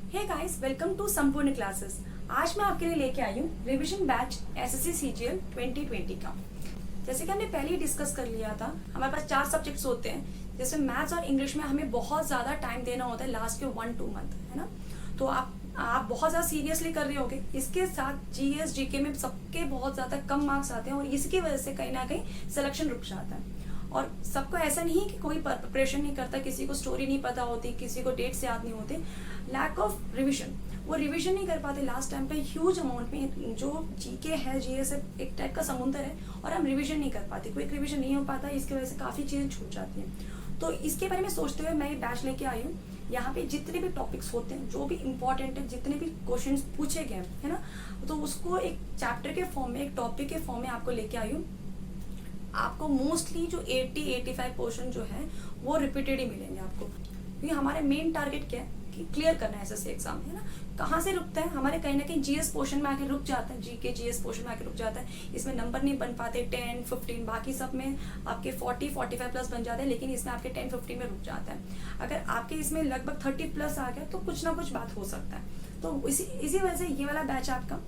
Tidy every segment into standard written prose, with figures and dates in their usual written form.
Hey guys, welcome to संपूर्ण classes. आज मैं आपके लिए लेके आई हूँ रिवीजन बैच एसएससी सीजीएल 2020 का। जैसे कि हमने पहले ही डिस्कस कर लिया था, हमारे पास 4 सब्जेक्ट्स होते हैं, जैसे मैथ्स और इंग्लिश में हमें बहुत ज़्यादा टाइम देना होता है लास्ट के 1-2 मंथ, है ना। तो आप बहुत ज़्यादा सीरियसली कर रहे होगे। इसके साथ जीएस जीके में सबके बहुत ज़्यादा कम मार्क्स आते हैं और इसकी वजह से कहीं ना कहीं सिलेक्शन रुक जाता है। और सबको ऐसा नहीं कि कोई प्रिपरेशन नहीं करता, किसी को स्टोरी नहीं पता होती, किसी को डेट्स याद नहीं होते। लैक ऑफ रिविजन, वो रिविजन नहीं कर पाते लास्ट टाइम पे ह्यूज अमाउंट में। जो जीके है, जीएस है, एक टाइप का समुंदर है और हम रिविजन नहीं कर पाते, क्विक रिविजन नहीं हो पाता, इसकी वजह से काफ़ी चीज़ें छूट जाती हैं। तो इसके बारे में सोचते हुए मैं ये बैच लेके आई हूँ। यहाँ पे जितने भी टॉपिक्स होते हैं, जो भी इंपॉर्टेंट है, जितने भी क्वेश्चंस पूछे गए हैं, है ना, तो उसको एक चैप्टर के फॉर्म में, एक टॉपिक के फॉर्म में आपको लेके आई हूँ। आपको मोस्टली जो 80-85 पोर्शन जो है वो रिपीटेड ही मिलेंगे आपको, क्योंकि हमारे मेन टारगेट क्या है कि क्लियर करना है एसएससी एग्जाम, है ना। कहाँ से रुकता है हमारे, कहीं ना कहीं जीएस पोर्शन में आके रुक जाता है, जीके जीएस पोर्शन में आके रुक जाता है। इसमें नंबर नहीं बन पाते 10, 15, बाकी सब में आपके 40, 45 प्लस बन जाते हैं, लेकिन इसमें आपके 10, 15 में रुक जाता है। अगर आपके इसमें लगभग 30 प्लस आ गया तो कुछ ना कुछ बात हो सकता है। तो इसी वजह से ये वाला बैच आपका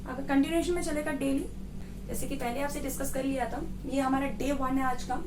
अगर कंटिन्यूएशन में चलेगा डेली, जैसे कि पहले आपसे डिस्कस कर लिया था। ये हमारा डे 1 है आज का।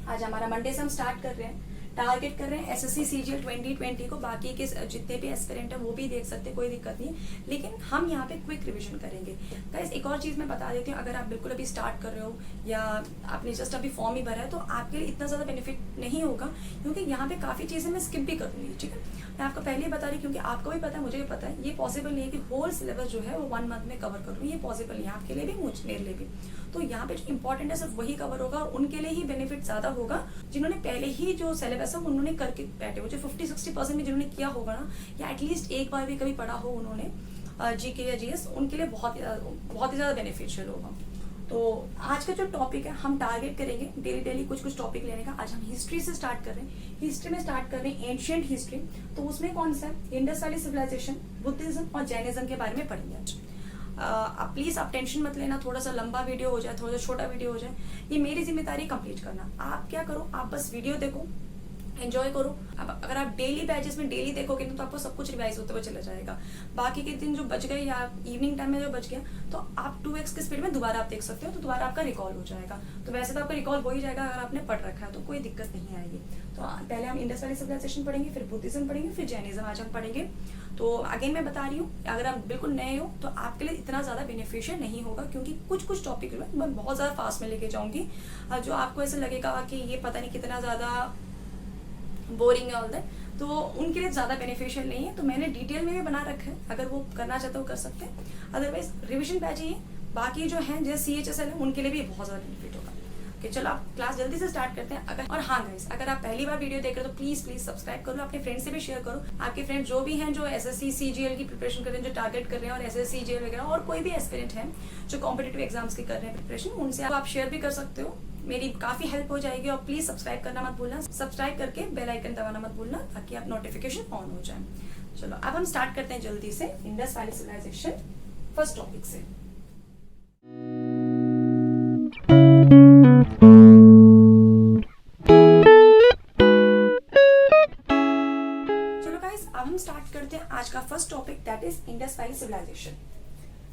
आज हमारा मंडे से हम स्टार्ट कर रहे हैं, टारगेट कर रहे हैं एसएससी सीजीएल 2020 को। बाकी के जितने भी एस्पिरेंट है वो भी देख सकते हैं, कोई दिक्कत नहीं है, लेकिन हम यहाँ पे क्विक रिवीजन करेंगे। गाइस, एक और चीज़ मैं बता देती हूँ, अगर आप बिल्कुल अभी स्टार्ट कर रहे हो या आपने जस्ट अभी फॉर्म ही भरा है, तो आपके लिए इतना ज़्यादा बेनिफिट नहीं होगा, क्योंकि यहाँ पे काफ़ी चीज़ें मैं स्किप भी करूँगी। ठीक है, मैं आपको पहले ही बता रही, क्योंकि आपको भी पता है, मुझे भी पता है, ये पॉसिबल नहीं है कि होल सिलेबस जो है वो 1 मंथ में कवर करूँ। ये पॉसिबल नहीं है आपके लिए भी, मेरे लिए भी। तो यहाँ पे जो इंपॉर्टेंट है सिर्फ वही कवर होगा, और उनके लिए ही बेनिफिट ज़्यादा होगा जिन्होंने पहले ही जो सिलेबस है उन्होंने करके बैठे हो, जो 50-60% में जिन्होंने किया होगा ना, या एटलीस्ट एक बार भी कभी पढ़ा हो उन्होंने जीके या जीएस, उनके लिए बहुत ही ज़्यादा बेनिफिशियल होगा। तो आज का जो टॉपिक है, हम टारगेट करेंगे डेली कुछ टॉपिक लेने का। आज हम हिस्ट्री से स्टार्ट कर रहे हैं। हिस्ट्री में स्टार्ट कर रहे हैं एंशिएंट हिस्ट्री। तो उसमें कौन सा है, इंडस वैली सिविलाइजेशन, बुद्धिज्म और जैनिज्म के बारे में पढ़ेंगे आज। आप प्लीज़ आप टेंशन मत लेना, थोड़ा सा लंबा वीडियो हो जाए, थोड़ा सा छोटा वीडियो हो जाए, ये मेरी जिम्मेदारी कंप्लीट करना। आप क्या करो, आप बस वीडियो देखो, एंजॉय करो। अब अगर आप डेली बैचेस में डेली देखोगे तो आपको सब कुछ रिवाइज होते हुए चला जाएगा। बाकी के दिन जो बच गए या इवनिंग टाइम में जो बच गया, तो आप 2x की स्पीड में दोबारा आप देख सकते हो, तो दोबारा आपका रिकॉल हो जाएगा। तो वैसे तो आपका रिकॉल हो ही जाएगा अगर आपने पढ़ रखा है, तो कोई दिक्कत नहीं आएगी। तो पहले हम इंडस वैली सिविलाइजेशन पढ़ेंगे, फिर बुद्धिज्म पढ़ेंगे, फिर जैनिज्म आज हम पढ़ेंगे। तो अगेन मैं बता रही हूँ, अगर आप बिल्कुल नए हो तो आपके लिए इतना ज़्यादा बेनिफिशियल नहीं होगा, क्योंकि कुछ टॉपिक में मैं बहुत ज़्यादा फास्ट में लेके जाऊँगी, जो आपको ऐसे लगेगा कि ये पता नहीं कितना ज़्यादा बोरिंग है ऑल दैट, तो उनके लिए ज़्यादा बेनिफिशियल नहीं है। तो मैंने डिटेल में भी बना रखा है, अगर वो करना चाहते हो कर सकते हैं। अदरवाइज रिविजन बैच ही है, बाकी जो है जैसे CHSL है उनके लिए भी बहुत ज़्यादा बेनिफिट होगा। ओके, चलो आप क्लास जल्दी से स्टार्ट करते हैं। और हाँ गाइस, अगर आप पहली बार वीडियो देख रहे हो तो प्लीज़ सब्सक्राइब करो, अपने फ्रेंड से भी शेयर करो। आपके फ्रेंड जो भी हैं जो एसएससी सीजीएल की प्रिपरेशन कर रहे हैं, जो टारगेट कर रहे हैं, और एसएससी सीजीएल वगैरह, और कोई भी एस्पिरेंट है जो कॉम्पिटेटिव एग्जाम्स की कर रहे हैं प्रिपरेशन, उनसे आप शेयर भी कर सकते हो, मेरी काफ़ी हेल्प हो जाएगी। और प्लीज़ सब्सक्राइब करना मत भूलना, सब्सक्राइब करके बेल आइकन दबाना मत भूलना, ताकि आप नोटिफिकेशन ऑन हो जाए। चलो अब हम स्टार्ट करते हैं जल्दी से Indus valley civilisation first topic से। चलो गाइस, अब हम स्टार्ट करते हैं आज का first topic, that is Indus valley civilisation.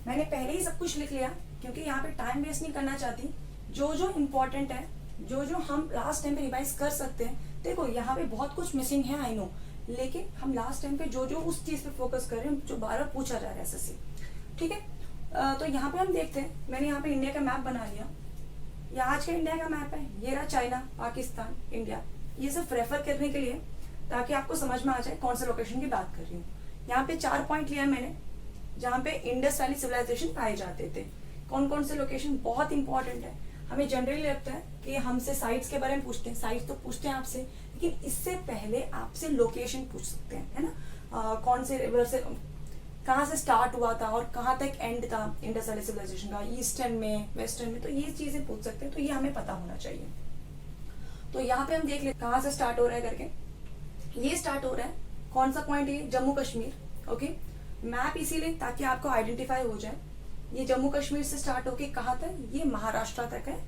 मैंने पहले ही सब कुछ लिख लिया, क्योंकि यहाँ पे टाइम वेस्ट नहीं करना चाहती। जो इम्पोर्टेंट है, जो हम लास्ट टाइम पे रिवाइज कर सकते हैं। देखो यहाँ पे बहुत कुछ मिसिंग है, आई नो, लेकिन हम लास्ट टाइम पे जो उस चीज पे फोकस कर रहे हैं जो बार बार पूछा जा रहा है एसएससी। ठीक है, तो यहाँ पे हम देखते हैं, मैंने यहाँ पे इंडिया का मैप बना लिया। ये आज का इंडिया का मैप है, ये रहा चाइना, पाकिस्तान, इंडिया। ये सिर्फ रेफर करने के लिए, ताकि आपको समझ में आ जाए कौन से लोकेशन की बात कर रही हूँ। यहाँ पे 4 पॉइंट लिया मैंने, जहाँ पे इंडस वैली सिविलाइजेशन पाए जाते थे। कौन कौन से लोकेशन बहुत इंपॉर्टेंट है। हमें जनरली लगता है कि हमसे साइट्स के बारे में पूछते हैं, साइट्स तो पूछते हैं आपसे, लेकिन इससे पहले आपसे लोकेशन पूछ सकते हैं, है ना। कौन से रिवर से, कहाँ से स्टार्ट हुआ था और कहाँ तक एंड था इंडस वैली सिविलाइजेशन का, ईस्टर्न में, वेस्टर्न में, तो ये चीजें पूछ सकते हैं। तो ये हमें पता होना चाहिए। तो यहाँ पे हम देख लेते कहाँ से स्टार्ट हो रहा है करके। ये स्टार्ट हो रहा है, कौन सा पॉइंट, ये जम्मू कश्मीर। ओके, मैप इसीलिए ताकि आपको आइडेंटिफाई हो जाए। ये जम्मू कश्मीर से स्टार्ट होके कहाँ तक, ये महाराष्ट्र तक है,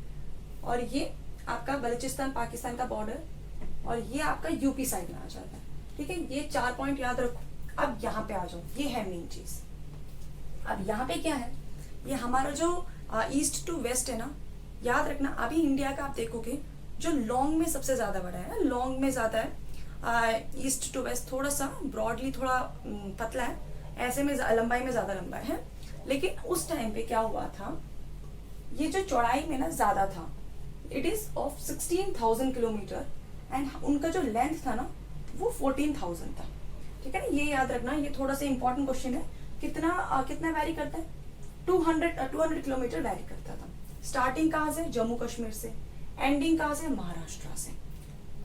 और ये आपका बलूचिस्तान पाकिस्तान का बॉर्डर, और ये आपका यूपी साइड में आ जाता है। ठीक है, ये 4 पॉइंट याद रखो। अब यहाँ पे आ जाओ, ये है मेन चीज। अब यहाँ पे क्या है, ये हमारा जो ईस्ट टू वेस्ट है ना, याद रखना अभी इंडिया का आप देखोगे जो लॉन्ग में सबसे ज्यादा बड़ा है ना, लॉन्ग में ज्यादा है, ईस्ट टू वेस्ट थोड़ा सा ब्रॉडली थोड़ा पतला है, ऐसे में लंबाई में ज्यादा लंबा है। लेकिन उस टाइम पे क्या हुआ था, ये जो चौड़ाई में ना ज्यादा था, it is of 16,000 kilometre and उनका जो लेंथ था ना वो 14,000 था। ठीक है ना, ये याद रखना, ये थोड़ा सा इंपॉर्टेंट क्वेश्चन है। कितना वैरी करता है, 200 किलोमीटर वैरी करता था। स्टार्टिंग कहाँ से, जम्मू कश्मीर से, एंडिंग कहाँ से, महाराष्ट्र से।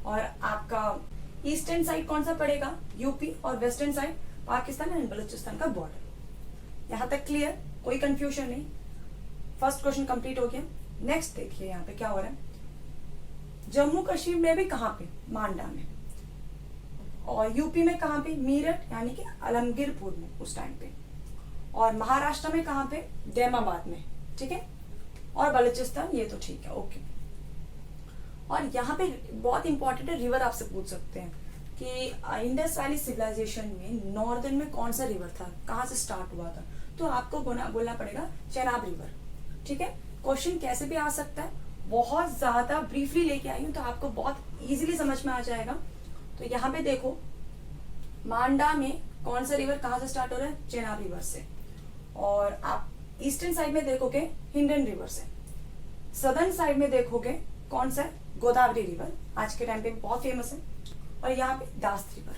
और आपका ईस्टर्न साइड कौन सा पड़ेगा, यूपी, और western side Pakistan and Balochistan का बॉर्डर। यहाँ तक क्लियर, कोई कंफ्यूजन नहीं। फर्स्ट क्वेश्चन कंप्लीट हो गया। नेक्स्ट देखिए यहाँ पे क्या हो रहा है, जम्मू कश्मीर में भी कहाँ पे, मांडा में, और यूपी में कहाँ पे, मीरठ यानी कि आलमगीरपुर में उस टाइम पे, और महाराष्ट्र में कहाँ पे, दैमाबाद में। ठीक है, और बलूचिस्तान, ये तो ठीक है, ओके। और यहाँ पे बहुत इंपॉर्टेंट है, रिवर आपसे पूछ सकते हैं कि इंडस वैली सिविलाइजेशन में नॉर्दर्न में कौन सा रिवर था, कहाँ से स्टार्ट हुआ था, तो आपको बोलना पड़ेगा चेनाब रिवर। ठीक है, क्वेश्चन कैसे भी आ सकता है, बहुत ज्यादा ब्रीफली लेके आई हूँ तो आपको बहुत इजीली समझ में आ जाएगा। तो यहाँ पे देखो, मांडा में कौन सा रिवर कहाँ से स्टार्ट हो रहा है, चेनाब रिवर से, और आप ईस्टर्न साइड में देखोगे हिंडन रिवर से, सदर्न साइड में देखोगे कौन सा, गोदावरी रिवर, आज के टाइम पे बहुत फेमस है, और यहाँ पे दास रिवर।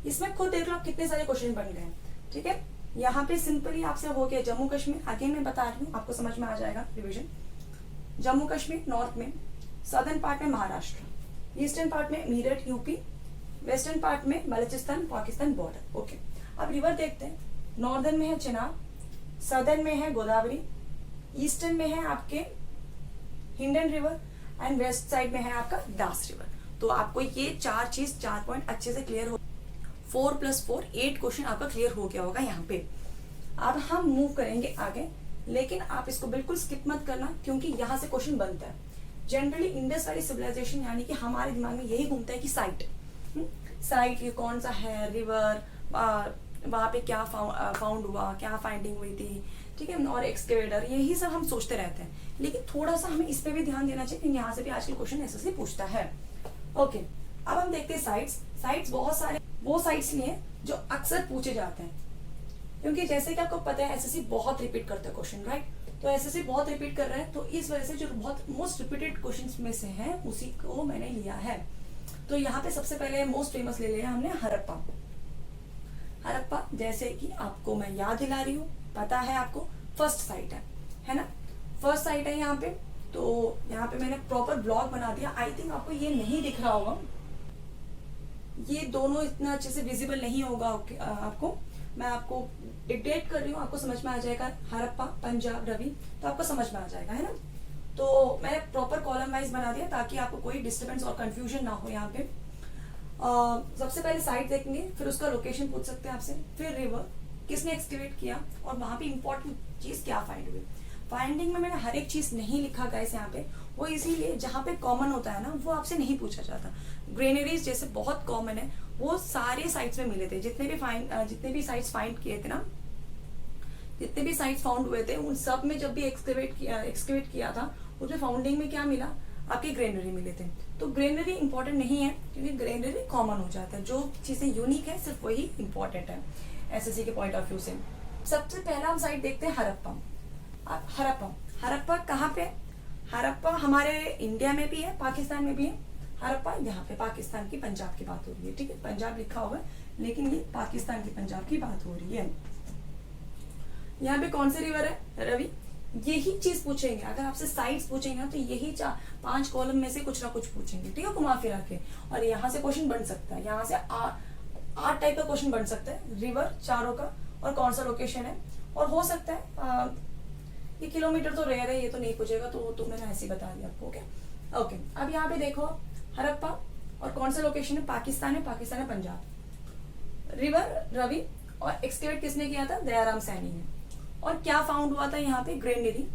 इसमें खुद देख लो आप कितने सारे क्वेश्चन बन गए। ठीक है, यहाँ पे सिंपली आपसे हो गया जम्मू कश्मीर, आगे मैं बता रही हूँ, आपको समझ में आ जाएगा रिविजन। जम्मू कश्मीर नॉर्थ में, सदर्न पार्ट में महाराष्ट्र, ईस्टर्न पार्ट में मीरठ यूपी, वेस्टर्न पार्ट में बलूचिस्तान पाकिस्तान बॉर्डर। ओके, अब रिवर देखते हैं। नॉर्दर्न में है चेनाब, सदर्न में है गोदावरी, ईस्टर्न में है आपके Hindon river, and west side में है आपका दास रिवर। तो आपको ये चार पॉइंट अच्छे से क्लियर हो, 4 + 4 8 क्वेश्चन आपका क्लियर हो गया होगा यहाँ पे। अब हम मूव करेंगे आगे, लेकिन आप इसको बिल्कुल स्किप मत करना, क्योंकि यहाँ से क्वेश्चन बनता है। जनरली इंडस वैली सिविलाइजेशन यानी कि हमारे दिमाग में यही घूमता है कि साइट ये कौन सा है, रिवर, वहां पे क्या फाउंड हुआ, क्या फाइंडिंग हुई थी। ठीक है, और एक्सकेवेटर, यही सब हम सोचते रहते हैं। लेकिन थोड़ा सा हमें इस पे भी ध्यान देना चाहिए, यहाँ से भी आजकल क्वेश्चन ऐसे पूछता है। ओके, अब हम देखते हैं साइट्स बहुत सारे वो साइट्स लिए जो अक्सर पूछे जाते हैं, क्योंकि जैसे कि आपको पता है एसएससी बहुत रिपीट करता है क्वेश्चन, राइट। तो एसएससी बहुत रिपीट कर रहे हैं, तो इस वजह से जो बहुत मोस्ट रिपीटेड क्वेश्चंस में से है उसी को मैंने लिया है। तो यहाँ पे सबसे पहले मोस्ट फेमस ले लिया हमने हड़प्पा, जैसे कि आपको मैं याद दिला रही हूँ, पता है आपको, फर्स्ट साइट है ना, फर्स्ट साइट है यहाँ पे। तो यहाँ पे मैंने प्रॉपर ब्लॉग बना दिया। आई थिंक आपको ये नहीं दिख रहा होगा, ये दोनों इतना अच्छे से विजिबल नहीं होगा आपको, मैं आपको डिक्टेट कर रही हूँ, आपको समझ में आ जाएगा। हड़प्पा, पंजाब, रवि, तो आपको समझ में आ जाएगा, है ना। तो मैंने प्रॉपर कॉलम वाइज बना दिया ताकि आपको कोई डिस्टर्बेंस और कंफ्यूजन ना हो यहाँ पे। सबसे पहले साइट देखेंगे, फिर उसका लोकेशन पूछ सकते हैं आपसे, फिर रिवर किसने एक्सकेवेट किया, और वहां पे इंपॉर्टेंट चीज क्या फाइंड हुई। फाइंडिंग में मैंने हर एक चीज नहीं लिखा गाइस यहाँ पे, वो इसीलिए जहाँ पे कॉमन होता है ना वो आपसे नहीं पूछा जाता। ग्रेनरीज जैसे बहुत कॉमन है, वो सारे साइट्स में मिले थे, जितने भी साइट्स फाइंड किए थे ना, जितने भी साइट्स फाउंड हुए थे, उन सब में जब भी एक्सकेवेट किया था, उसमें फाउंडिंग में क्या मिला, आपके ग्रेनरी मिले थे। तो ग्रेनरी इंपॉर्टेंट नहीं है, क्योंकि ग्रेनरी कॉमन हो जाता है, जो चीजें यूनिक है सिर्फ वही इंपॉर्टेंट है एसएससी के पॉइंट ऑफ व्यू से। सबसे पहला हम साइट देखते हैं हड़प्पा कहाँ पे, हड़प्पा हमारे इंडिया में भी है, पाकिस्तान में भी है। हड़प्पा यहाँ पे पाकिस्तान की, पंजाब की बात हो रही है, ठीक है, पंजाब लिखा हुआ है लेकिन ये पाकिस्तान की, पंजाब की बात हो रही है। यहाँ पे कौन से रिवर है, रवि। यही चीज पूछेंगे अगर आपसे साइट्स पूछेंगे तो यही 5 कॉलम में से कुछ ना कुछ पूछेंगे, ठीक है, घुमा फिरा के। और यहाँ से क्वेश्चन बन सकता है, यहाँ से 8 टाइप का क्वेश्चन बन सकता है, रिवर चारों का, और कौन सा लोकेशन है, और हो सकता है ये किलोमीटर तो रेयर है, ये तो नहीं पूछेगा, तो मैंने ऐसे ही बता दिया आपको। ओके, अब यहाँ पे देखो हड़प्पा, और कौन सा लोकेशन है, पाकिस्तान है पंजाब। रिवर रवि, और एक्सकेवेट किसने किया था, दयाराम सैनी ने। और क्या फाउंड हुआ था यहाँ पे, ग्रेनरी।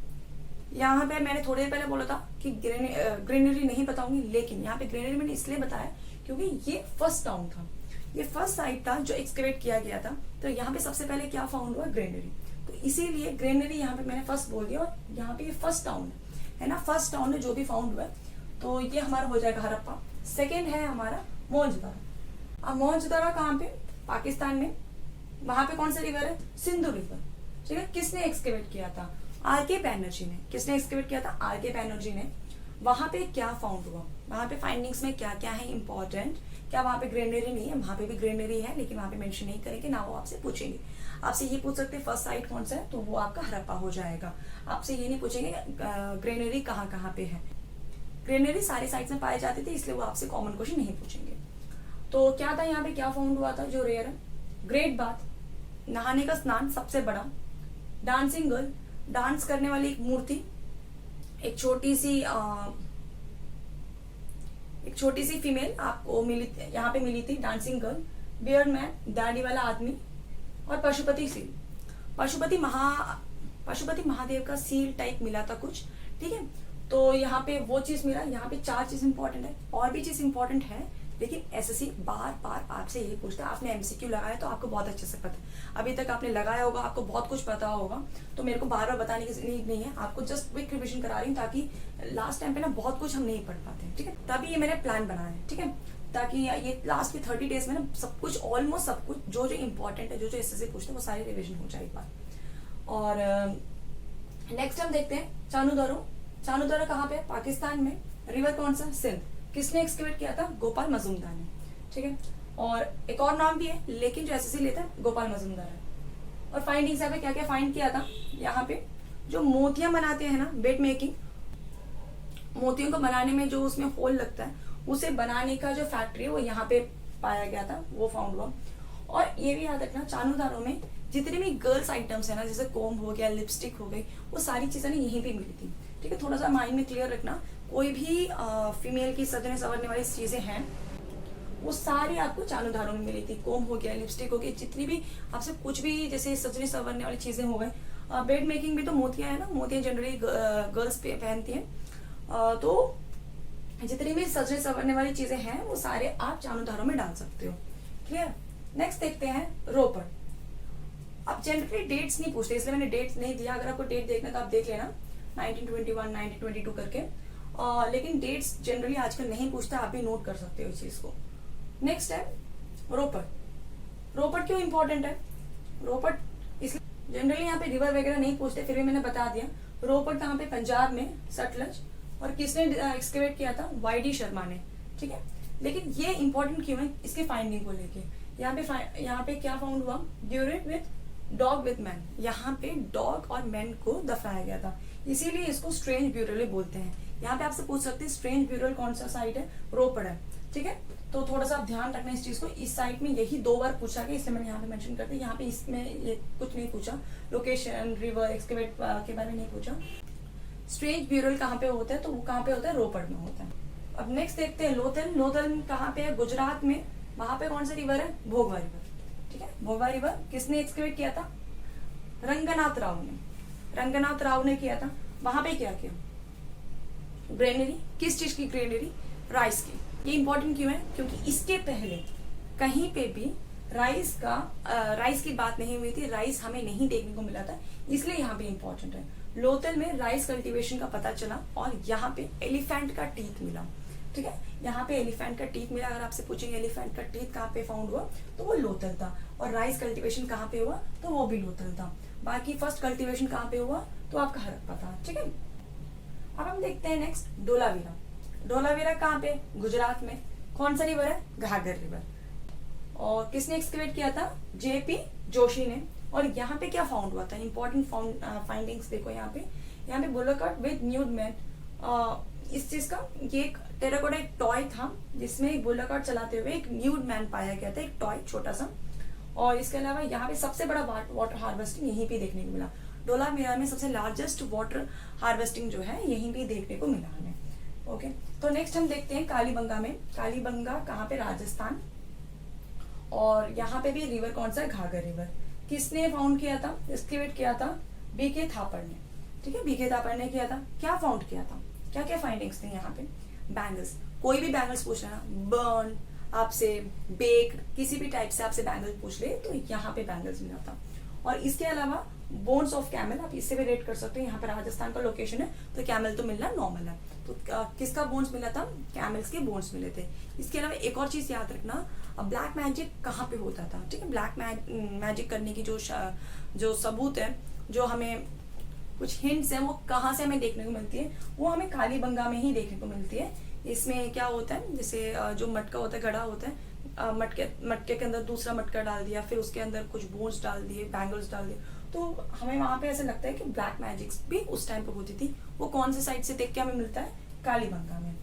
यहाँ पे मैंने थोड़ी देर पहले बोला था कि ग्रेनरी नहीं बताऊंगी, लेकिन यहाँ पे ग्रेनरी मैंने इसलिए बताया क्योंकि ये फर्स्ट टाउन था। ये फर्स्ट साइट था जो एक्सकेवेट किया गया था। तो यहाँ पे सबसे पहले क्या फाउंड हुआ, ग्रेनरी। तो इसीलिए ग्रेनरी यहाँ पे मैंने फर्स्ट बोल दिया, और यहाँ पे ये फर्स्ट टाउन है ना, फर्स्ट टाउन है जो भी फाउंड हुआ है। तो ये हमारा हो जाएगा हड़प्पा। सेकेंड है हमारा मोहनजोदारो। अब मोहनजोदारो कहाँ पे, पाकिस्तान में। वहां पे कौन सा रिवर है, सिंधु रिवर। ठीक है, किसने एक्सकेवेट किया था, आर.के. बैनर्जी ने। किसने एक्सकेवेट किया था, आर.के. बैनर्जी ने। वहां पे क्या फाउंड हुआ, वहां पे फाइंडिंग्स में क्या क्या है इंपॉर्टेंट, क्या वहां पे ग्रेनरी नहीं है, वहां पे भी ग्रेनरी है लेकिन वहां पे मेंशन नहीं करेंगे ना, वो आपसे पूछेंगे। आपसे ये पूछ सकते हैं फर्स्ट साइट कौन सा है, तो वो आपका हड़प्पा हो जाएगा। आपसे ये नहीं पूछेंगे ग्रेनरी कहाँ कहाँ पे है। ग्रेनरी सारी साइट्स में पाए जाते थे, इसलिए वो आपसे कॉमन क्वेश्चन नहीं पूछेंगे। तो क्या था यहाँ पे, क्या फाउंड हुआ था जो रेयर है, ग्रेट बाथ, नहाने का स्नान सबसे बड़ा, डांसिंग गर्ल, डांस करने वाली एक मूर्ति, एक छोटी सी फीमेल आपको मिली, यहाँ पे मिली थी, डांसिंग गर्ल, बियर्ड मैन, दाढ़ी वाला आदमी, और पशुपति सील। पशुपति महादेव का सील टाइप मिला था कुछ। ठीक है, तो यहाँ पे वो चीज मिला। यहाँ पे 4 चीज इंपॉर्टेंट है, और भी चीज इंपॉर्टेंट है, लेकिन एसएससी बार बार आपसे यही पूछता है। आपने एमसीक्यू लगाया तो आपको बहुत अच्छे से पता है, अभी तक आपने लगाया होगा, आपको बहुत कुछ पता होगा, तो मेरे को बार बार बताने की नीड नहीं है। आपको जस्ट क्विक रिविजन करा रही हूँ, ताकि लास्ट टाइम पे ना बहुत कुछ हम नहीं पढ़ पाते हैं। ठीक है, तभी ये मैंने प्लान बनाया है। ठीक है, ताकि ये लास्ट के 30 डेज में ना सब कुछ, ऑलमोस्ट सब कुछ जो जो इंपॉर्टेंट है, जो जो एसएससी पूछते हैं, वो सारी रिविजन हो जाए एक बार। और नेक्स्ट हम देखते हैं चानूदारो। चानूदारो कहाँ पे, पाकिस्तान में। रिवर कौन सा, सिंध। किसने एक्सकेवेट किया था, गोपाल मजूमदार ने। ठीक है, और एक और नाम भी है, लेकिन जो एसएससी लेता है गोपाल मजूमदार है। और फाइंडिंग्स यहाँ पे क्या क्या फाइंड किया था, यहाँ पे जो मोतियां बनाते हैं ना, बेड मेकिंग, मोतियों को बनाने में जो उसमें होल लगता है, उसे बनाने का जो फैक्ट्री है वो यहाँ पे पाया गया था, वो फाउंड हुआ। और ये भी याद रखना, चानूदारो में जितने भी गर्ल्स आइटम्स है ना, जैसे कोम्ब हो गया, लिपस्टिक हो गई, वो सारी चीजें ना यहीं पे मिली थी। ठीक है, थोड़ा सा माइंड में क्लियर रखना। कोई भी फीमेल की सजने संवरने वाली चीजें हैं, वो सारी आपको चानूदारो में मिली थी। कोम्ब हो गया, लिपस्टिक हो गई, जितनी भी आपसे कुछ भी जैसे सजने संवरने वाली चीजें हो गई। बेड मेकिंग भी तो मोतियां है ना, मोतियां जनरली गर्ल्स पहनती हैं। तो जितनी भी सजने संवरने वाली चीजें हैं, वो सारे आप चानूदारो में डाल सकते हो। क्लियर। नेक्स्ट देखते हैं रोपड़। अब जनरली डेट्स नहीं पूछते, इसलिए मैंने डेट्स नहीं दिया। अगर आपको डेट देखना तो आप देख लेना, 1921, 1922 करके। लेकिन डेट्स जनरली आजकल नहीं पूछता, आप भी नोट कर सकते हो इस चीज को। नेक्स्ट है रोपड़। रोपड़ क्यों इंपॉर्टेंट है, रोपड़ इसलिए जनरली यहाँ पे रिवर वगैरह नहीं पूछते, फिर भी मैंने बता दिया। रोपड़ कहाँ पे, पंजाब में, सतलज। और किसने एक्सकेवेट किया था, वाई.डी. शर्मा ने। ठीक है, लेकिन ये इंपॉर्टेंट क्यों है, इसके फाइंडिंग को लेके। यहाँ पे क्या फाउंड हुआ, ड्यूरेट विद डॉग विद मैन। यहाँ पे डॉग और मैन को दफनाया गया था, इसीलिए इसको स्ट्रेंज ब्यूरल बोलते हैं। यहाँ पे आपसे पूछ सकते हैं स्ट्रेंज ब्यूरल कौन सा साइट है, रोपड़ है। ठीक है, तो थोड़ा सा आप ध्यान रखना इस चीज को। इस साइट में यही 2 बार पूछा गया, इसलिए मैंने यहाँ पे मेंशन कर दिया। यहाँ पे इसमें ये कुछ नहीं पूछा, लोकेशन, रिवर, एक्सकेवेट के बारे में नहीं पूछा। स्ट्रेंज ब्यूरल कहाँ पे होता है, तो वो कहाँ पे होता है, रोपड़ में होता है। अब नेक्स्ट देखते हैं लोथल। लोथल कहाँ पे है, गुजरात में। वहां पे कौन सा रिवर है, भोगवा रिवर। ठीक है, भोगवा रिवर किसने एक्सकेवेट किया था, रंगनाथ राव ने। रंगनाथ राव ने किया था। वहां पे क्या किया, ग्रेनरी। किस चीज की ग्रेनरी, राइस की। ये इंपॉर्टेंट क्यों है, क्योंकि इसके पहले कहीं पे भी राइस की बात नहीं हुई थी, राइस हमें नहीं देखने को मिला था, इसलिए यहाँ पे इंपॉर्टेंट है। लोथल में राइस कल्टीवेशन का पता चला, और यहाँ पे एलिफेंट का टीथ मिला। ठीक है, यहाँ पे एलिफेंट का टीथ मिला। अगर आपसे पूछेंगे एलिफेंट का टीथ कहाँ पे फाउंड हुआ, तो वो लोथल था। और राइस कल्टीवेशन कहाँ पे हुआ, तो वो भी लोथल था। बाकी फर्स्ट कल्टीवेशन कहाँ पे हुआ, तो आपका हड़प्पा था। ठीक है, अब हम देखते हैं नेक्स्ट धोलावीरा। धोलावीरा कहाँ पे, गुजरात में। कौन सा रिवर है, घाघर रिवर। और किसने एक्सकेवेट किया था, जे.पी. जोशी ने। और यहाँ पे क्या फाउंड हुआ था, इंपॉर्टेंट फाइंडिंग्स देखो। यहाँ पे बुलकट विद न्यूड मैन। इस चीज का ये एक टेराकोटा एक टॉय था, जिसमें एक बुलकट चलाते हुए एक न्यूड मैन पाया गया था, एक टॉय छोटा सा। और इसके अलावा यहाँ पे सबसे बड़ा वाटर हार्वेस्टिंग यहीं पे देखने को मिला। धोलावीरा में सबसे लार्जेस्ट वाटर हार्वेस्टिंग जो है यहीं पे देखने को मिला हमें। ओके, तो नेक्स्ट हम देखते हैं कालीबंगा में। कालीबंगा कहाँ पे, राजस्थान। और यहाँ पे भी रिवर कौन सा है, घाघर रिवर। किसने फाउंड किया था, एक्सकेवेट किया था, बी.के. थापड़ ने। ठीक है, बी.के. थापड़ ने किया था। क्या फाउंड किया था, क्या क्या फाइंडिंग्स थे यहाँ पे, बैंगल्स। कोई भी बैंगल्स पूछ लेना, बर्न, आपसे बेक किसी भी टाइप से आपसे बैंगल्स पूछ ले तो यहाँ पे बैंगल्स मिला था। और इसके अलावा बोन्स ऑफ कैमल, आप इससे भी रेट कर सकते हो। यहाँ पे राजस्थान का लोकेशन है तो कैमल तो मिलना नॉर्मल है। तो किसका बोन्स मिला था? कैमल्स के बोन्स मिले थे। इसके अलावा एक और चीज याद रखना, ब्लैक मैजिक कहाँ पे होता था, ठीक है। ब्लैक मैजिक करने की जो सबूत है, जो हमें कुछ हिंट्स हैं, वो कहाँ से हमें देखने को मिलती है? वो हमें कालीबंगा में ही देखने को मिलती है। इसमें क्या होता है, जैसे जो मटका होता है, घड़ा होता है, मटके के अंदर दूसरा मटका डाल दिया, फिर उसके अंदर कुछ बोन्स डाल दिए, बैंगल्स डाल दिए, तो हमें वहां पे ऐसा लगता है कि ब्लैक मैजिक भी उस टाइम पे होती थी। वो कौन से साइड से देख के हमें मिलता है? कालीबंगा में।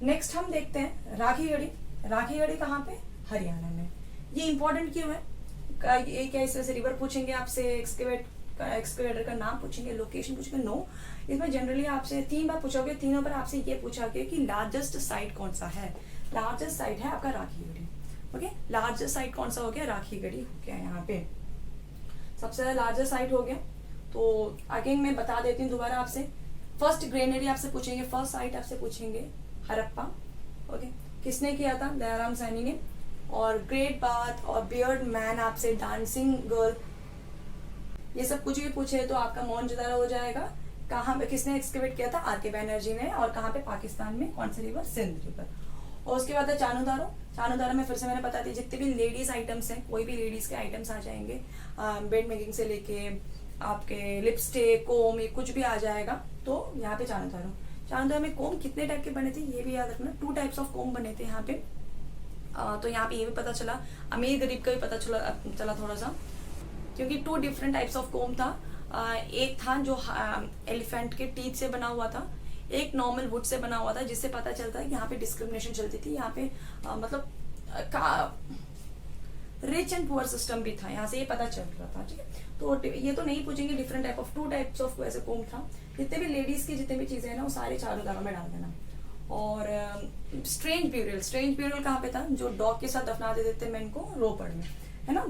नेक्स्ट हम देखते हैं राखीगढ़ी। राखीगढ़ी कहाँ पे? हरियाणा में। ये इंपॉर्टेंट क्यों है? ये क्या इस वजह से रिवर पूछेंगे आपसे, एक्सकेवेटर का नाम पूछेंगे, लोकेशन पूछेंगे? नो, इसमें जनरली आपसे 3 बार पूछोगे, तीनों पर आपसे ये पूछा गया कि लार्जेस्ट साइट कौन सा है। लार्जेस्ट साइट है आपका राखीगढ़ी। ओके, लार्जेस्ट साइट कौन सा हो गया? राखीगढ़ी हो गया। यहाँ पे सबसे ज्यादा लार्जेस्ट साइट हो गया। तो अगेन मैं बता देती हूँ दोबारा आपसे, फर्स्ट ग्रेनरी आपसे पूछेंगे, फर्स्ट साइट आपसे पूछेंगे हड़प्पा। ओके, किसने किया था? दयाराम सैनी ने। और ग्रेट बाथ और बियर्ड मैन आपसे डांसिंग गर्ल, ये सब कुछ भी पूछे तो आपका मोहनजोदड़ो हो जाएगा। कहाँ पे किसने एक्सकेवेट किया था? आर.के. बैनर्जी ने। और कहाँ पे? पाकिस्तान में। कौन सी रिवर? सिंध रिवर। और उसके बाद है चानूदारो। चानूदारो में फिर से मैंने बता दी, जितने भी लेडीज आइटम्स हैं, कोई भी लेडीज के आइटम्स आ जाएंगे, बेड मेकिंग से लेके आपके लिपस्टिक, कोम, ये कुछ भी आ जाएगा। तो यहाँ पे चानूदारो। चानूदारो में कोम कितने टाइप के बने थे ये भी याद रखना, 2 टाइप्स ऑफ कोम बने थे यहाँ पे। तो यहाँ पे ये भी पता चला, अमीर गरीब का भी पता चला थोड़ा सा, क्योंकि 2 डिफरेंट टाइप्स ऑफ कोम था। एक था जो एलिफेंट के टीथ से बना हुआ था, एक नॉर्मल वुड से बना हुआ था, जिससे पता चलता है कि यहाँ पे डिस्क्रिमिनेशन चलती थी। यहाँ पे मतलब रिच एंड पुअर सिस्टम भी था, यहाँ से ये पता चल रहा था, ठीक है। तो ये तो नहीं पूछेंगे, different type of 2 types of वैसे कोम था। जितने भी लेडीज की जितने भी चीजें हैं ना, वो सारे चानूदारो में डाल देना। और स्ट्रेंज ब्यूरियल कहाँ पे था? जो डॉग के साथ दफना देते थे मेन को, रोपड़ में, है ना।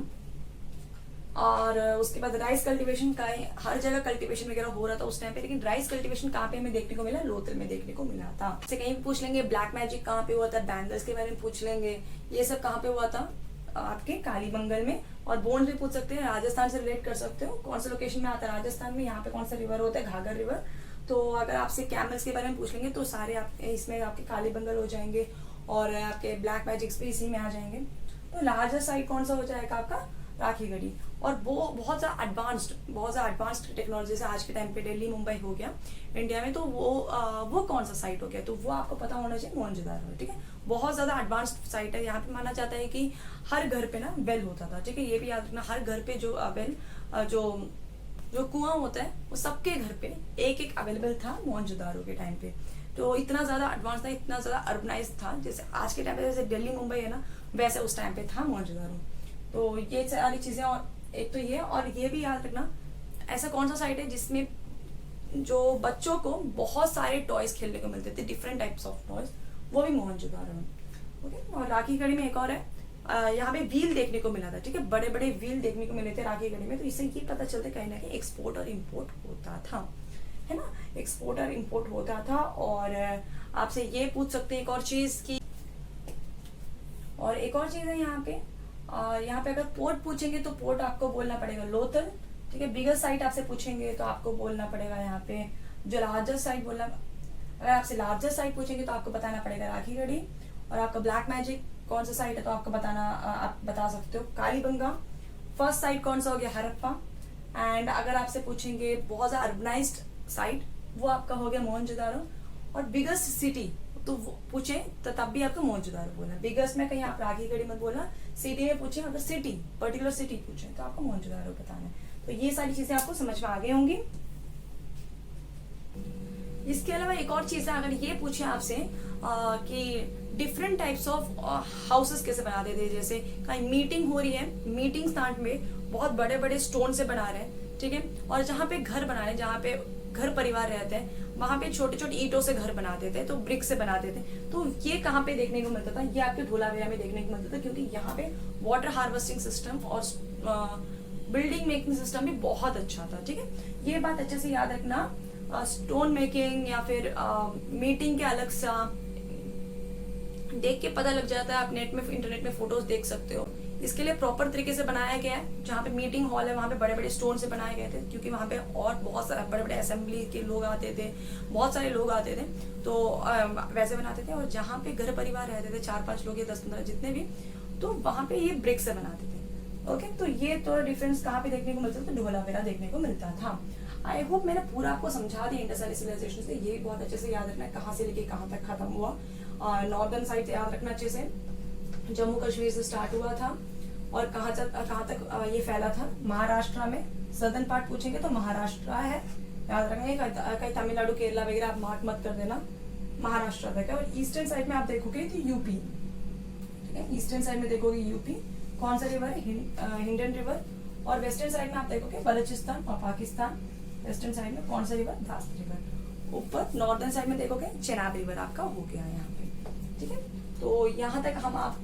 और उसके बाद राइस कल्टीवेशन का हर जगह कल्टीवेशन वगैरह हो रहा था उस टाइम पे, लेकिन राइस कल्टीवेशन कहाँ पे हमें देखने को मिला? लोथल में देखने को मिला था। से कहीं भी पूछ लेंगे ब्लैक मैजिक कहाँ पे हुआ था, बैंगल्स के बारे में पूछ लेंगे, ये सब कहाँ पे हुआ था? आपके कालीबंगल में। और बोन्स भी पूछ सकते हैं, राजस्थान से रिलेट कर सकते हो, कौन सा लोकेशन में आता है राजस्थान में, यहाँ पे कौन सा रिवर होता है? घाघर रिवर। तो अगर आपसे कैमल्स के बारे में पूछ लेंगे तो सारे इसमें आपके कालीबंगल हो जाएंगे, और आपके ब्लैक मैजिक्स भी इसी में आ जाएंगे। तो लार्जेस्ट साइट कौन सा हो जाएगा आपका? राखीगढ़ी। और वो बहुत ज़्यादा एडवांस्ड टेक्नोलॉजी से आज के टाइम पे दिल्ली मुंबई हो गया इंडिया में, तो वो कौन सा साइट हो गया? तो वो आपको पता होना चाहिए, मोहनजोदड़ो, ठीक है। बहुत ज़्यादा एडवांस्ड साइट है। यहाँ पे माना जाता है कि हर घर पे ना वेल होता था, ठीक है। ये भी याद रखना, हर घर पे जो वेल जो कुआं होता है, वो सबके घर पे एक अवेलेबल था मोहनजोदड़ो के टाइम पे। तो इतना ज्यादा एडवांस था, इतना ज्यादा अर्बनाइज था, जैसे आज के टाइम पे जैसे दिल्ली मुंबई है ना, वैसे उस टाइम पे था मोहनजोदड़ो। तो ये सारी चीजें, और एक तो ये, और ये भी याद रखना, ऐसा कौन सा साइट है जिसमें जो बच्चों को बहुत सारे टॉयज खेलने को मिलते थे, डिफरेंट टाइप्स ऑफ टॉयज, वो भी मोहनजोदड़ो में। ओके, और राखीगढ़ी में एक और है, यहाँ पे व्हील देखने को मिला था, ठीक है। बड़े बड़े व्हील देखने को मिले थे राखीगढ़ी में। तो इससे ये पता चलता है कहीं ना कहीं एक्सपोर्ट और इम्पोर्ट होता था, है ना, एक्सपोर्ट और इम्पोर्ट होता था। और आपसे ये पूछ सकते हैं एक और चीज की, और एक और चीज है यहाँ पे अगर पोर्ट पूछेंगे तो पोर्ट आपको बोलना पड़ेगा लोथल, ठीक है। बिगर साइट आपसे पूछेंगे तो आपको बोलना पड़ेगा यहाँ पे जो लार्जेस्ट साइट बोलना, अगर आपसे लार्जेस्ट साइट पूछेंगे तो आपको बताना पड़ेगा राखीगढ़ी। और आपका ब्लैक मैजिक कौन सा साइट है तो आपको आप बता सकते हो कालीबंगा। फर्स्ट साइट कौन सा हो गया? हड़प्पा। एंड अगर आपसे पूछेंगे बहुत ज्यादा अर्बनाइज्ड साइट, वो आपका हो गया मोहनजोदड़ो। और बिगेस्ट सिटी तो पूछे तो तब भी आपको मोहनजोदड़ो बोलना। बिगेस्ट में कहीं आप राखीगढ़ी मत बोलना, सिटी में पूछे, अगर सिटी पर्टिकुलर सिटी पूछे तो आपको मोहनजोदड़ो बताना है। तो ये सारी चीजें आपको समझ में आ गई होंगी। इसके अलावा एक और चीज है, अगर ये पूछे आपसे कि डिफरेंट टाइप्स ऑफ हाउसेस कैसे बनाते थे, जैसे कहीं मीटिंग हो रही है, मीटिंग स्टार्ट में बहुत बड़े बड़े स्टोन से बना रहे हैं, ठीक है। और जहाँ पे घर बना रहे हैं, जहाँ पे घर परिवार रहते हैं, वहां पे छोटे छोटे ईंटों से घर बनाते थे, तो ब्रिक से बनाते थे। तो ये कहाँ पे देखने को मिलता था? ये आपके धोलावीरा में देखने को मिलता था, क्योंकि यहाँ पे वाटर हार्वेस्टिंग सिस्टम और बिल्डिंग मेकिंग सिस्टम भी बहुत अच्छा था, ठीक है। ये बात अच्छे से याद रखना। स्टोन मेकिंग या फिर मीटिंग के अलग सा देख के पता लग जाता है। आप नेट में इंटरनेट में फोटोज देख सकते हो। इसके लिए प्रॉपर तरीके से बनाया गया है। जहाँ पे मीटिंग हॉल है वहाँ पे बड़े बड़े स्टोन से बनाए गए थे, क्योंकि वहाँ पे और बहुत सारे बड़े बड़े असेंबली के लोग आते थे, बहुत सारे लोग आते थे, तो वैसे बनाते थे। और जहाँ पे घर परिवार रहते थे 4-5 लोग या 10-15 जितने भी, तो वहाँ पे ये ब्रिक से बनाते थे। ओके, तो ये थोड़ा डिफरेंस कहाँ पे देखने को मिलता था, तो ढोलावीरा देखने को मिलता था। आई होप मैंने पूरा आपको समझा दिया इंडस वैली सिविलाइजेशन से। ये बहुत अच्छे से याद रखना है कहाँ से लेके कहाँ तक खत्म हुआ। नॉर्दर्न साइड याद रखना अच्छे से, जम्मू कश्मीर से स्टार्ट हुआ था और कहाँ तक ये फैला था, महाराष्ट्र में। सदर्न पार्ट पूछेंगे तो महाराष्ट्र है, याद रखेंगे। कहीं तमिलनाडु केरला वगैरह आप मार्क मत कर देना, महाराष्ट्र तक है। और ईस्टर्न साइड में आप देखोगे तो यूपी, ठीक है, ईस्टर्न साइड में देखोगे यूपी। कौन सा रिवर है, हिंडन रिवर। और वेस्टर्न साइड में आप देखोगे बलूचिस्तान और पाकिस्तान। वेस्टर्न साइड में कौन सा रिवर, दास्त रिवर। ऊपर नॉर्दर्न साइड में देखोगे चेनाब रिवर आपका हो गया यहाँ पे, ठीक है। तो यहाँ तक हम आप,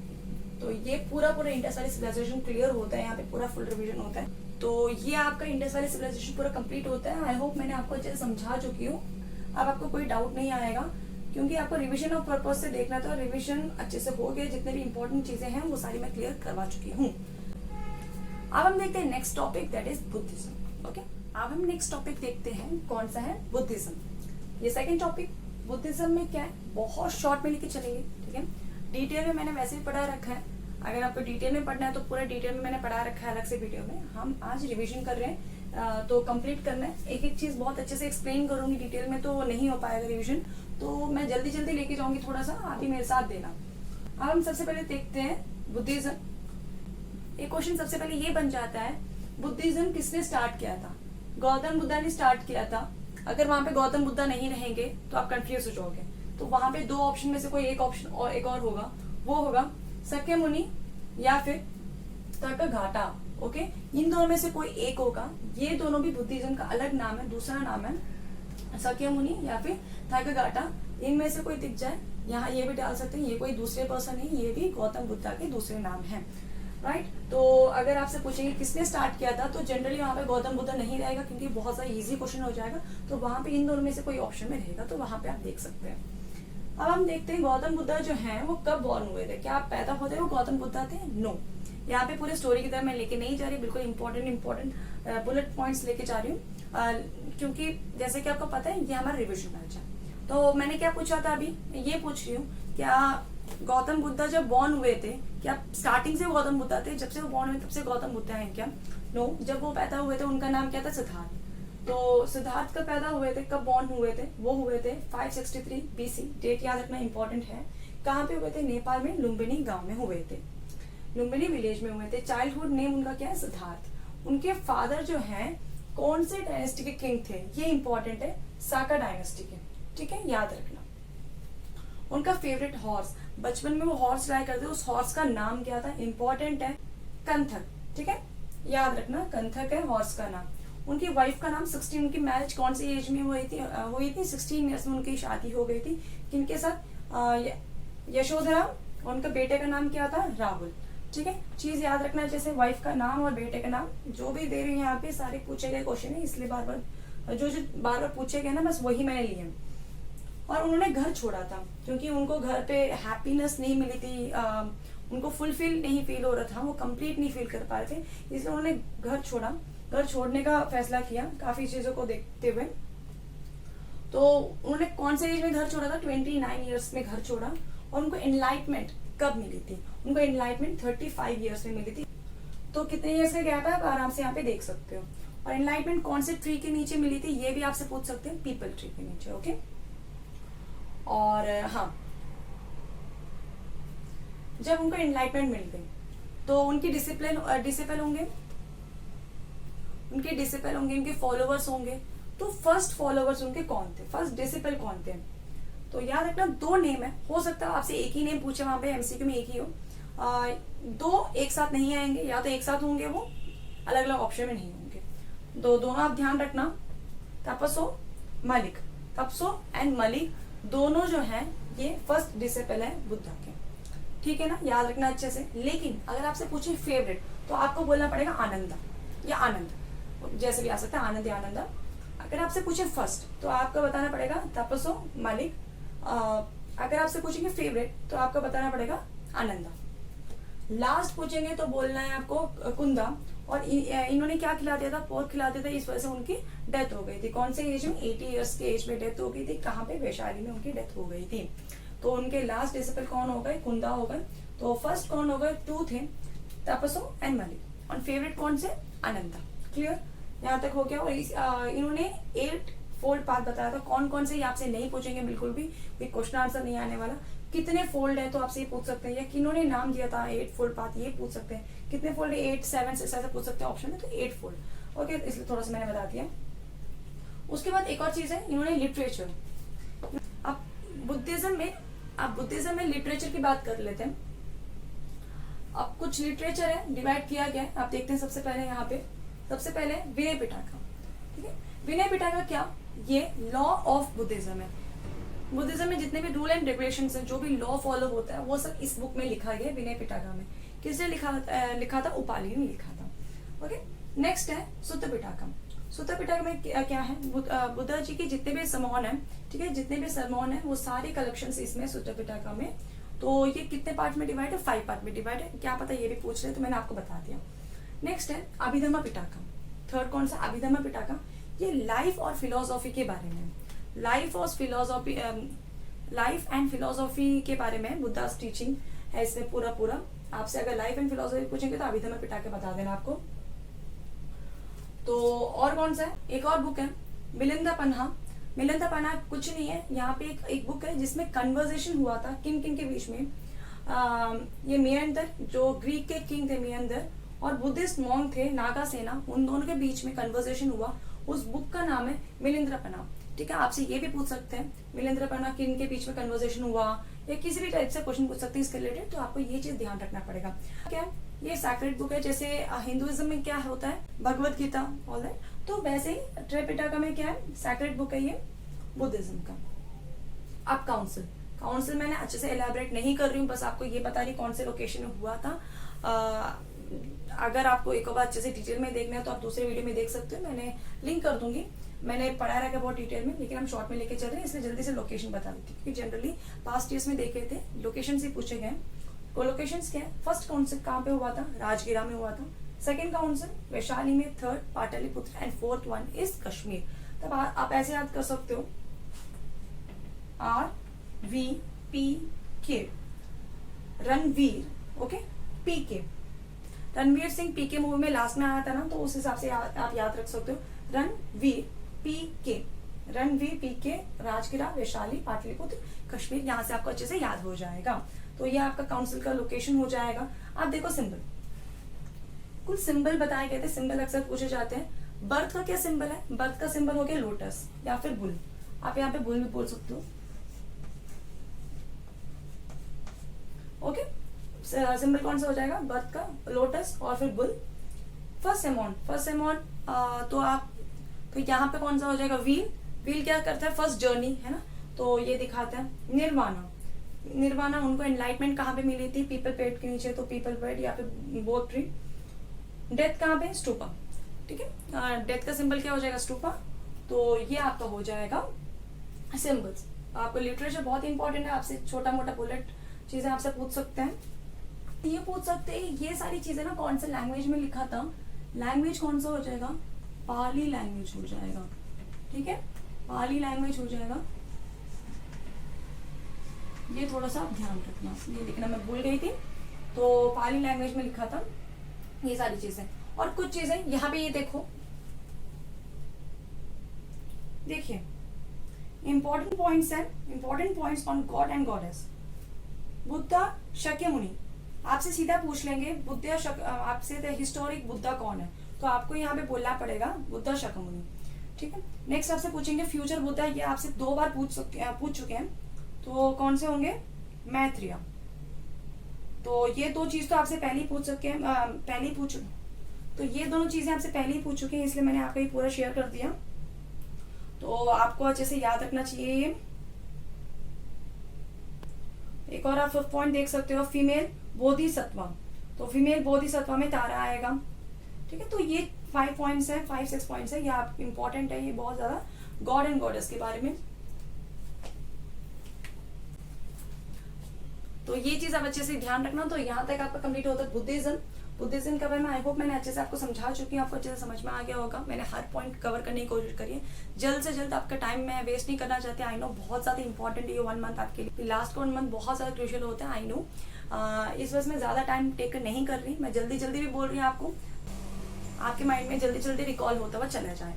तो ये पूरा इंडस वैली सिविलाइजेशन क्लियर होता है, यहाँ पे पूरा फुल रिवीजन होता है। तो ये आपका इंडस वैली सिविलाइजेशन पूरा कंप्लीट होता है। आई होप मैंने आपको अच्छे से समझा चुकी हूँ, अब आपको कोई डाउट नहीं आएगा, क्योंकि आपको रिवीजन ऑफ पर्पज से देखना था। रिवीजन अच्छे से हो गया, जितने भी इंपॉर्टेंट चीजें हैं वो सारी मैं क्लियर करवा चुकी हूँ। अब हम देखते हैं next topic, that is Buddhism. Okay, अब हम नेक्स्ट टॉपिक देखते हैं, कौन सा है, बुद्धिज्म। ये सेकंड टॉपिक। बुद्धिज्म में क्या है, बहुत शॉर्ट में लेके चलेंगे, ठीक है। डिटेल में मैंने वैसे ही पढ़ा रखा है, अगर आपको डिटेल में पढ़ना है तो पूरा डिटेल में मैंने पढ़ा रखा है अलग से वीडियो में। हम आज रिवीजन कर रहे हैं, तो कंप्लीट करना है। एक एक चीज बहुत अच्छे से एक्सप्लेन करूंगी, डिटेल में तो नहीं हो पाएगा रिवीजन, तो मैं जल्दी जल्दी लेके जाऊंगी, थोड़ा सा आप ही मेरे साथ देना। अब हम सबसे पहले देखते हैं बुद्धिज्म। एक क्वेश्चन सबसे पहले ये बन जाता है, बुद्धिज्म किसने स्टार्ट किया था? गौतम बुद्धा ने स्टार्ट किया था। अगर वहां पे गौतम बुद्धा नहीं रहेंगे तो आप कंफ्यूज हो जाओगे। तो वहां पे 2 ऑप्शन में से कोई एक ऑप्शन और एक और होगा, वो होगा सक्य मुनि या फिर तर्कघाटा। ओके, इन दोनों में से कोई एक होगा। ये दोनों भी बुद्धिज्म का अलग नाम है, दूसरा नाम है सक्य मुनि या फिर तर्कघाटा। इनमें से कोई दिख जाए, यहाँ ये भी डाल सकते हैं, ये कोई दूसरे पर्सन नहीं, ये भी गौतम बुद्धा के दूसरे नाम है, राइट। तो अगर आपसे पूछेंगे किसने स्टार्ट किया था, तो जनरली वहां पे गौतम बुद्ध नहीं रहेगा, क्योंकि बहुत सारा इजी क्वेश्चन हो जाएगा। तो वहां पे इन दोनों में से कोई ऑप्शन में रहेगा, तो वहां पे आप देख सकते हैं। अब हम देखते हैं गौतम बुद्ध जो हैं वो कब बॉर्न हुए थे। क्या आप पैदा होते वो गौतम बुद्ध थे? नो। यहाँ पे पूरे स्टोरी की तरह मैं लेके नहीं जा रही, बिल्कुल इंपॉर्टेंट बुलेट पॉइंट्स लेके जा रही हूँ, क्योंकि जैसे कि आपको पता है ये हमारा रिविजन बैच है। तो मैंने क्या पूछा था अभी, ये पूछ रही हूँ, क्या गौतम बुद्ध जब बॉर्न हुए थे, क्या स्टार्टिंग से गौतम बुद्ध थे, जब से वो बॉर्न हुए तब से गौतम बुद्ध हैं क्या? नो। जब वो पैदा हुए थे उनका नाम क्या था? सिद्धार्थ। तो सिद्धार्थ कब पैदा हुए थे, कब बॉर्न हुए थे? वो हुए थे 563 BC। डेट याद रखना इंपॉर्टेंट है। कहाँ पे हुए थे? नेपाल में लुम्बिनी गांव में हुए थे, लुम्बिनी विलेज में हुए थे। चाइल्डहुड नेम उनका क्या है? सिद्धार्थ। उनके फादर जो हैं कौन से डायनेस्टी के किंग थे, ये इंपॉर्टेंट है, साका डायनेस्टी के, ठीक है, याद रखना। उनका फेवरेट हॉर्स, बचपन में वो हॉर्स राइड करते, उस हॉर्स का नाम क्या था? इंपॉर्टेंट है, कंथक, ठीक है, याद रखना, कंथक है हॉर्स का नाम। उनकी वाइफ का नाम 16, उनकी मैरिज कौन सी एज में हुई थी? 16 ईयर्स में उनकी शादी हो गई थी। किनके साथ? यशोधरा। और उनका बेटे का नाम क्या था? राहुल, ठीक है। चीज याद रखना, जैसे वाइफ का नाम और बेटे का नाम जो भी दे रही है यहाँ पे सारे पूछे गए क्वेश्चन है, इसलिए बार बार पूछे गए ना, बस वही मैंने लिए। और उन्होंने घर छोड़ा था क्योंकि उनको घर पे हैप्पीनेस नहीं मिली थी, उनको फुलफिल नहीं फील हो रहा था, वो कंप्लीट नहीं फील कर पा रहे थे, इसलिए उन्होंने घर छोड़ा। घर छोड़ने का फैसला किया काफी चीजों को देखते हुए। तो उन्होंने कौन से एज में घर छोड़ा था? 29 ईयर्स में घर छोड़ा। और उनको एनलाइटमेंट कब मिली थी? उनको एनलाइटमेंट 35 ईयर्स में मिली थी। तो कितने ईयर्स का गैप है आप आराम से यहाँ पे देख सकते हो। और एनलाइटमेंट कौन से ट्री के नीचे मिली थी, ये भी आपसे पूछ सकते हैं, पीपल ट्री के नीचे, ओके। और हाँ, जब उनको एनलाइटमेंट मिल गई तो उनकी डिसिपल होंगे, उनके फॉलोवर्स होंगे। तो फर्स्ट फॉलोवर्स उनके कौन थे, फर्स्ट डिसिपल कौन थे? तो याद रखना 2 नेम है, हो सकता है आपसे एक ही नेम पूछे वहां पे, एमसीक्यू में एक ही हो। 2 एक साथ नहीं आएंगे, या तो एक साथ होंगे वो अलग अलग ऑप्शन में नहीं होंगे। तो दोनों आप ध्यान रखना, तपसो मलिक, तपसो एंड मलिक दोनों जो हैं ये फर्स्ट डिसिपल है बुद्धा के, ठीक है ना, याद रखना अच्छे से। लेकिन अगर आपसे पूछे फेवरेट तो आपको बोलना पड़ेगा आनंदा या आनंद, जैसे भी आ सकता है, आनंद या आनंदा। अगर आपसे पूछे फर्स्ट तो आपको बताना पड़ेगा तपसो मलिक अगर आपसे पूछेंगे फेवरेट तो आपको बताना पड़ेगा आनंदा। लास्ट पूछेंगे तो बोलना है आपको कुंदा। और इन्होंने क्या खिला दिया था, पोर्क खिला दिया था, इस वजह से उनकी डेथ हो गई थी। कौन से एज में, 80 इयर्स के एज में डेथ हो गई थी। कहाँ पे, वैशाली में उनकी डेथ हो गई थी। तो उनके लास्ट डिसिपल कौन हो गए, कुंदा हो गए। तो फर्स्ट कौन हो गए, 2 थे, तपसो एंड मलिक। और फेवरेट कौन से, आनंदा। क्लियर, यहाँ तक हो गया। और इन्होंने 8 फोल्ड पाथ बताया था। कौन कौन से, ये आपसे नहीं पूछेंगे बिल्कुल भी, कोई क्वेश्चन आंसर नहीं आने वाला। कितने फोल्ड है तो आपसे ये पूछ सकते हैं, या किन्होंने नाम दिया था 8 फोल्ड पाथ, ये पूछ सकते हैं। कितने फोल्ड है, 8, 7, 6 ऐसा पूछ सकते हैं ऑप्शन में, तो 8 फोल्ड। ओके, इसलिए थोड़ा सा मैंने बता दिया। उसके बाद एक और चीज है, इन्होंने लिटरेचर। अब बुद्धिज्म में लिटरेचर की बात कर लेते हैं। अब कुछ लिटरेचर है, डिवाइड किया गया है, आप देखते हैं। सबसे पहले यहाँ पे सबसे पहले विनय पिटका। ठीक है, विनय पिटका क्या, ये लॉ ऑफ बुद्धिज्म है। बुद्धिज्म में जितने भी रूल एंड रेगुलेशंस हैं, जो भी लॉ फॉलो होता है, वो सब इस बुक में लिखा गया है, विनय पिटका में। किसने लिखा था, उपाली ने लिखा था। ओके, नेक्स्ट है सुत्त पिटका। सुत्त पिटका में क्या है, बुद्धा जी के जितने भी सरमॉन है, ठीक है, जितने भी सरमॉन है, वो सारे कलेक्शंस इसमें सुत्त पिटका में। तो ये कितने पार्ट में डिवाइड है, 5 पार्ट में डिवाइड है। क्या पता ये भी पूछ रहे, तो मैंने आपको बता दिया। नेक्स्ट है अभिधम्म पिटका। थर्ड कौन सा, अभिधम्म पिटका। ये लाइफ और फिलोसॉफी के बारे में, लाइफ एंड फिलोसॉफी के बारे में बुद्धास टीचिंग है इसमें पूरा। आपसे अगर लाइफ एंड फिलोसॉफी पूछेंगे तो अभिधम्म पिटका बता देना आपको। तो और कौन सा है, एक और बुक है मिलिंद पन्हा। मिलिंद पन्हा कुछ नहीं है, यहाँ पे एक बुक है जिसमें कन्वर्सेशन हुआ था किन के बीच में। ये मेयंदर, जो ग्रीक के किंग थे मेयंदर, और बुद्धिस्ट मॉन्क थे नागासेना, उन दोनों के बीच में कन्वर्सेशन हुआ। उस बुक का नाम है मिलिंद्रपना। ठीक है, आपसे ये भी पूछ सकते हैं मिलिंद्रपना किन के बीच में कन्वर्सेशन हुआ, या किसी भी टाइप से क्वेश्चन पूछ सकते हैं इसके रिलेटेड। तो आपको ये चीज ध्यान रखना पड़ेगा। क्या ये सैक्रेड बुक है, जैसे हिंदुइज्म में क्या होता है, भगवत गीता, ऑलराइट, तो वैसे ही त्रिपिटका में क्या है, सैक्रेड बुक है ये बुद्धिज्म का। अब काउंसिल मैंने अच्छे से एलैबोरेट नहीं कर रही हूँ, बस आपको ये बता रही कौन से लोकेशन में हुआ था। अगर आपको एक बार अच्छे से डिटेल में देखना है तो आप दूसरे वीडियो में देख सकते हो, मैंने लिंक कर दूंगी। मैंने पढ़ा रखा बहुत डिटेल में, लेकिन हम शॉर्ट में लेके चल रहे हैं, इसलिए जल्दी से लोकेशन बता देती हूँ, क्योंकि जनरली पास्ट ईयर्स में देखे थे लोकेशन से पूछे गए। वो लोकेशंस क्या है, फर्स्ट काउंसिल कहाँ पे हुआ था, राजगिरा में हुआ था। सेकंड काउंसिल वैशाली में, third Pataliputra, and fourth one is Kashmir. तब आप ऐसे याद कर सकते हो, RVPK, Ranveer. Okay, PK, Ranveer Singh PK movie में लास्ट में आया था ना, तो उस हिसाब से आप याद रख सकते हो, रणवीर PK, राजगिरा, वैशाली, पाटलिपुत्र, कश्मीर। यहाँ से आपको अच्छे से याद हो जाएगा। तो ये आपका काउंसिल का लोकेशन हो जाएगा। आप देखो सिंबल, कुछ सिंबल बताए गए थे, सिंबल अक्सर पूछे जाते हैं। बर्थ का क्या सिंबल है, बर्थ का सिंबल हो गया लोटस या फिर बुल। आप यहाँ पे बुल भी बोल सकते हो। ओके, सिंबल कौन सा हो जाएगा, बर्थ का लोटस और फिर बुल। फर्स्ट सेमॉन, तो यहाँ पे कौन सा हो जाएगा, व्हील क्या करता है, फर्स्ट जर्नी है ना, तो ये दिखाता है। निर्वाणा उनको एनलाइटमेंट कहाँ पे मिली थी, पीपल पेड़ के नीचे, तो पीपल पेड़ या फिर बोथ ट्री। डेथ कहाँ पे, स्टूपा। ठीक है, डेथ का सिंबल क्या हो जाएगा, स्टूपा। तो ये आपका हो जाएगा सिंबल्स। आपको लिटरेचर बहुत इंपॉर्टेंट है, आपसे छोटा मोटा बुलेट चीजें आपसे पूछ सकते हैं। ये पूछ सकते हैं ये सारी चीजें ना कौन से लैंग्वेज में लिखा था, लैंग्वेज कौन सा हो जाएगा, पाली लैंग्वेज हो जाएगा। ठीक है, पाली लैंग्वेज हो जाएगा। ये थोड़ा सा आप ध्यान रखना, ये लिखना मैं भूल गई थी, तो पाली लैंग्वेज में लिखा था ये सारी चीजें। और कुछ चीजें यहाँ पे ये देखिए इंपॉर्टेंट पॉइंट्स है, important points on God and goddess. Buddha Shakyamuni, आपसे सीधा पूछ लेंगे आपसे हिस्टोरिक बुद्धा कौन है, तो आपको यहाँ पे बोलना पड़ेगा बुद्धा शाक्यमुनि। ठीक है, नेक्स्ट आपसे पूछेंगे फ्यूचर बुद्धा, ये आपसे 2 बार पूछ चुके हैं, तो कौन से होंगे, मैत्रेय। तो ये 2 चीज तो आपसे पहले ही पूछ चुके हैं, तो ये दोनों चीजें आपसे पहले ही पूछ चुके हैं, इसलिए मैंने आपको ये पूरा शेयर कर दिया। तो आपको अच्छे से याद रखना चाहिए ये। एक और आप पॉइंट देख सकते हो, फीमेल बोधिसत्व, तो फीमेल बोधिसत्व में तारा आएगा। ठीक है, तो ये 5 पॉइंट्स है, 5-6 पॉइंट्स है, ये आप इंपॉर्टेंट है, ये बहुत ज्यादा गॉड एंड गॉडेस के बारे में। तो ये चीज आप अच्छे से ध्यान रखना। तो यहाँ तक आपका कंप्लीट होता है बुद्धिज्म के बारे में। आई होप मैंने अच्छे से आपको समझा चुकी हूँ, आपको अच्छे से समझ में आ गया होगा। मैंने हर पॉइंट कवर करने की कोशिश करी है। जल्द से जल्द आपका टाइम मैं वेस्ट नहीं करना चाहती। आई नो बहुत ज्यादा इंपॉर्टेंट है ये 1 मंथ आपके लिए। लास्ट 1 मंथ बहुत ज्यादा क्रूशियल होता है, आई नो। इस वजह से मैं ज्यादा टाइम टेक नहीं कर रही, मैं जल्दी भी बोल रही हूँ आपको, आपके माइंड में जल्दी रिकॉल होता हुआ चला जाए।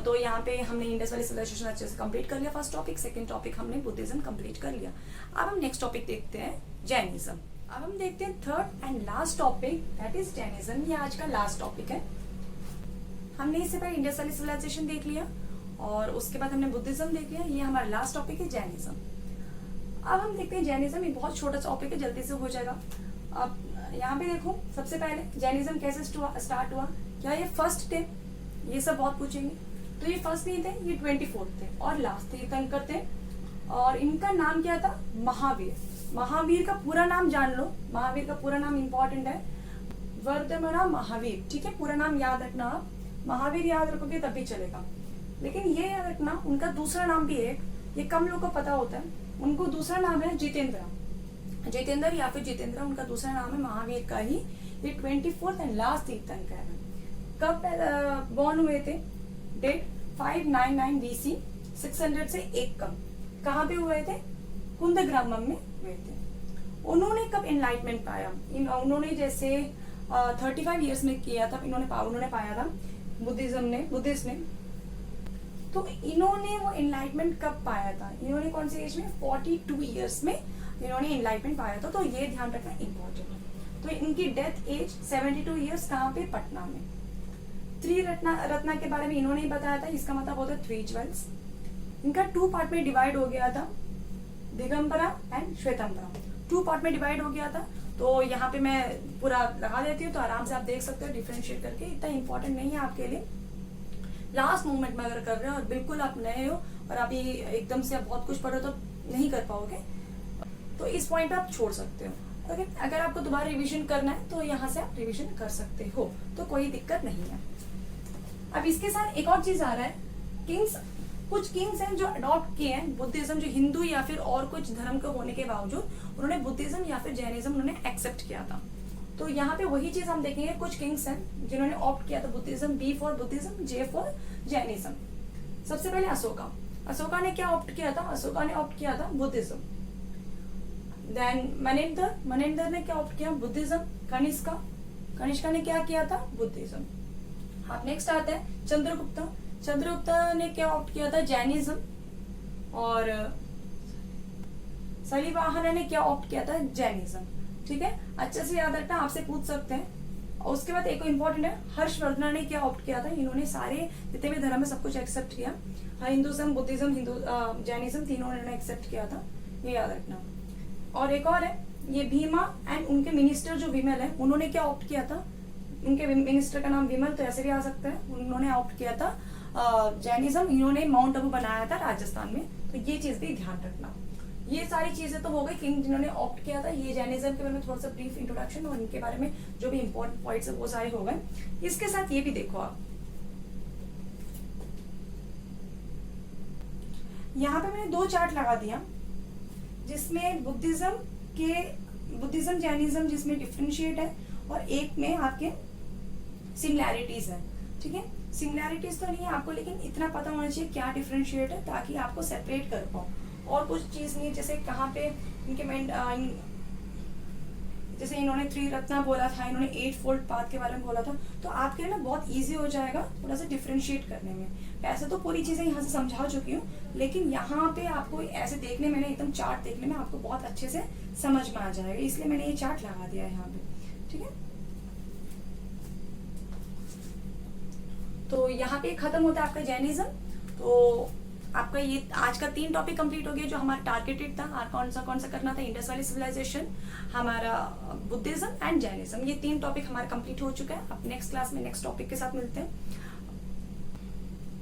तो यहाँ पे हमने इंडस वैली सिविलाइजेशन अच्छे से कंप्लीट कर लिया फर्स्ट टॉपिक। सेकंड टॉपिक हमने बुद्धिज्म कंप्लीट कर लिया। अब हम नेक्स्ट टॉपिक देखते हैं जैनिज्म। अब हम देखते हैं third and last topic, that is Jainism. ये आज का लास्ट टॉपिक है। हमने इससे पहले इंडस वैली सिविलाइजेशन देख लिया और उसके बाद हमने बुद्धिज्म देख लिया। ये हमारा लास्ट टॉपिक है जैनिज्म। अब हम देखते हैं जैनिज्म। ये बहुत छोटा सा टॉपिक है, जल्दी से हो जाएगा। अब यहाँ पे देखो, सबसे पहले जैनिज्म कैसे स्टार्ट हुआ, क्या ये फर्स्ट थे, ये सब बहुत पूछेंगे। तो ये फर्स्ट नहीं थे, ये 24 थे और लास्ट तीर्थंकर थे। और इनका नाम क्या था, महावीर। महावीर का पूरा नाम जान लो, महावीर का पूरा नाम इंपॉर्टेंट है, वर्धमान महावीर। ठीक है, पूरा नाम याद रखना आप, महावीर याद रखोगे तभी चलेगा। लेकिन ये याद रखना उनका दूसरा नाम भी है, ये कम लोग को पता होता है। उनको दूसरा नाम है जितेंद्र या फिर जितेंद्र, उनका दूसरा नाम है महावीर का ही। ये 24th एंड लास्ट तीर्थंकर है। कब बॉर्न हुए थे, डेट 599 BC, 600 से एक कम। कहाँ पे हुए थे, कुंदग्रामम में हुए थे। उन्होंने कब एनलाइटमेंट पाया, उन्होंने जैसे 35 इयर्स में किया था, उन्होंने पाया था बुद्धिस्ट ने। तो इन्होंने वो एनलाइटमेंट कब पाया था, इन्होंने कौन सी एज में, 42 इयर्स में इन्होंने एनलाइटमेंट पाया था। तो ये ध्यान रखना इंपॉर्टेंट है। तो इनकी डेथ एज 72 इयर्स, कहाँ पे, पटना में। रत्ना के बारे में इन्होंने ही बताया था, इसका मतलब होता है 3 ज्वेल्स। इनका 2 पार्ट में डिवाइड हो गया था, दिगंबरा एंड श्वेतांबरा। 2 पार्ट में डिवाइड हो गया था। तो यहाँ पे मैं पूरा लगा देती हूँ, तो आराम से आप देख सकते हो डिफरेंशिएट करके। इतना इंपॉर्टेंट नहीं है आपके लिए, लास्ट मोमेंट में अगर कर रहे हो और बिल्कुल आप नए हो और अभी एकदम से आप बहुत कुछ पढ़ो तो नहीं कर पाओगे, तो इस पॉइंट पे आप छोड़ सकते हो। ओके, अगर आपको दोबारा रिवीजन करना है तो यहाँ से आप रिवीजन कर सकते हो, तो कोई दिक्कत नहीं है। अब इसके साथ एक और चीज आ रहा है, कुछ किंग्स हैं जो अडॉप्ट किए हैं बुद्धिज्म, जो हिंदू या फिर और कुछ धर्म के होने के बावजूद उन्होंने बुद्धिज्म या फिर जैनिज्म उन्होंने एक्सेप्ट किया था। तो यहाँ पे वही चीज हम देखेंगे, कुछ किंग्स हैं जिन्होंने ऑप्ट किया था Buddhism, B for Buddhism, J for Jainism. सबसे पहले अशोका ने क्या ऑप्ट किया था, अशोका ने ऑप्ट किया था बुद्धिज्म। देन मनेंद्र ने क्या ऑप्ट किया, बुद्धिज्म। कनिष्का ने क्या किया था, बुद्धिज्म। आप नेक्स्ट आते हैं चंद्रगुप्त ने क्या ऑप्ट किया था, जैनिज्म। और सलिवाहन ने क्या ऑप्ट किया था, जैनिज्म। ठीक है, अच्छे से याद रखना, आपसे पूछ सकते हैं। और उसके बाद एक इंपॉर्टेंट है, हर्षवर्धन ने क्या ऑप्ट किया था, इन्होंने सारे जितने भी धर्म है सब कुछ एक्सेप्ट किया। हिंदुज्म, बुद्धिज्म, जैनिज्म तीनों इन्होंने एक्सेप्ट किया था, ये याद रखना। और एक और है, ये भीमा एंड उनके मिनिस्टर जो विमल है, उन्होंने क्या ऑप्ट किया था, उनके मिनिस्टर का नाम विमल, तो ऐसे भी आ सकता है। उन्होंने ऑप्ट किया था जैनिज्म, इन्होंने माउंट आबू बनाया था राजस्थान में, तो ये चीज भी ध्यान रखना। ये सारी चीजें तो हो गई किंग जिन्होंने ऑप्ट किया था। ये जैनिज्म के बारे में थोड़ा सा ब्रीफ इंट्रोडक्शन और इनके बारे में जो भी इंपॉर्टेंट पॉइंट्स है वो सारे हो गए। इसके साथ ये भी देखो आप, यहाँ पे मैंने 2 चार्ट लगा दिया, जिसमें बुद्धिज्म जैनिज्म जिसमें डिफरेंशिएट है और एक में आपके सिमिलैरिटीज है। ठीक है, सिमिलैरिटीज तो नहीं है आपको, लेकिन इतना पता होना चाहिए क्या डिफरेंशिएट है, ताकि आपको सेपरेट कर पाओ। और कुछ चीज नहीं है, जैसे कहाँ पे इनके जैसे इन्होंने 3 रत्ना बोला था, इन्होंने 8 फोल्ड पाथ के बारे में बोला था, तो आपके लिए ना बहुत इजी हो जाएगा थोड़ा सा डिफरेंशिएट करने में। वैसे तो पूरी चीजें यहाँ से समझा चुकी हूँ, लेकिन यहाँ पे आपको ऐसे देखने में, एकदम चार्ट देखने में आपको बहुत अच्छे से समझ में आ जाएगा, इसलिए मैंने ये चार्ट लगा दिया है यहाँ पे। ठीक है, तो यहाँ पे खत्म होता है आपका जैनिज्म। तो आपका ये आज का 3 टॉपिक कंप्लीट हो गया जो हमारा टारगेटेड था। कौन सा करना था, इंडस वैली सिविलाइजेशन, हमारा बुद्धिज्म एंड जैनिज्म, ये 3 टॉपिक हमारा कंप्लीट हो चुका है। अब नेक्स्ट क्लास में नेक्स्ट टॉपिक के साथ मिलते हैं।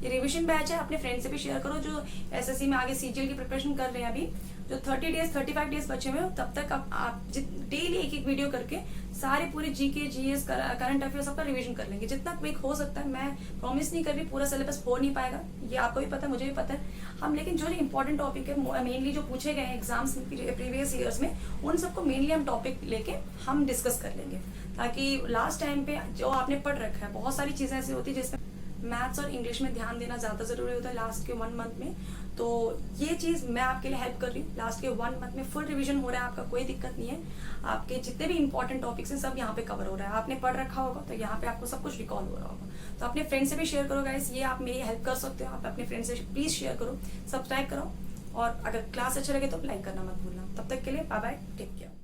ये रिविजन बैच है, अपने फ्रेंड से भी शेयर करो जो एसएससी में आगे सीजीएल की प्रिपरेशन कर रहे हैं। अभी जो 35 डेज बचे हुए हो, तब तक आप डेली एक वीडियो करके सारे पूरे जीके जीएस करंट अफेयर सबका रिवीजन कर लेंगे जितना क्विक हो सकता है। मैं प्रॉमिस नहीं कर रही पूरा सिलेबस हो नहीं पाएगा, ये आपको भी पता है मुझे भी पता है हम, लेकिन जो इंपॉर्टेंट टॉपिक है मेनली जो पूछे गए एग्जाम्स प्रीवियस ईयर्स में उन सबको मेनली हम टॉपिक लेके हम डिस्कस कर लेंगे, ताकि लास्ट टाइम पे जो आपने पढ़ रखा है बहुत सारी चीजें ऐसी होती है जिसमें मैथ्स और इंग्लिश में ध्यान देना ज्यादा जरूरी होता है लास्ट के 1 मंथ में। तो ये चीज मैं आपके लिए हेल्प कर रही हूँ। लास्ट के 1 मंथ में फुल रिवीजन हो रहा है, आपका कोई दिक्कत नहीं है। आपके जितने भी इंपॉर्टेंट टॉपिक्स हैं सब यहाँ पे कवर हो रहा है, आपने पढ़ रखा होगा तो यहाँ पे आपको सब कुछ रिकॉल हो रहा होगा। तो अपने फ्रेंड से भी शेयर करो गाइस, ये आप मेरी हेल्प कर सकते हो। आप अपने फ्रेंड से प्लीज शेयर करो, सब्सक्राइब करो, और अगर क्लास अच्छा लगे तो लाइक करना मत भूलना। तब तक के लिए बाय बाय, टेक केयर।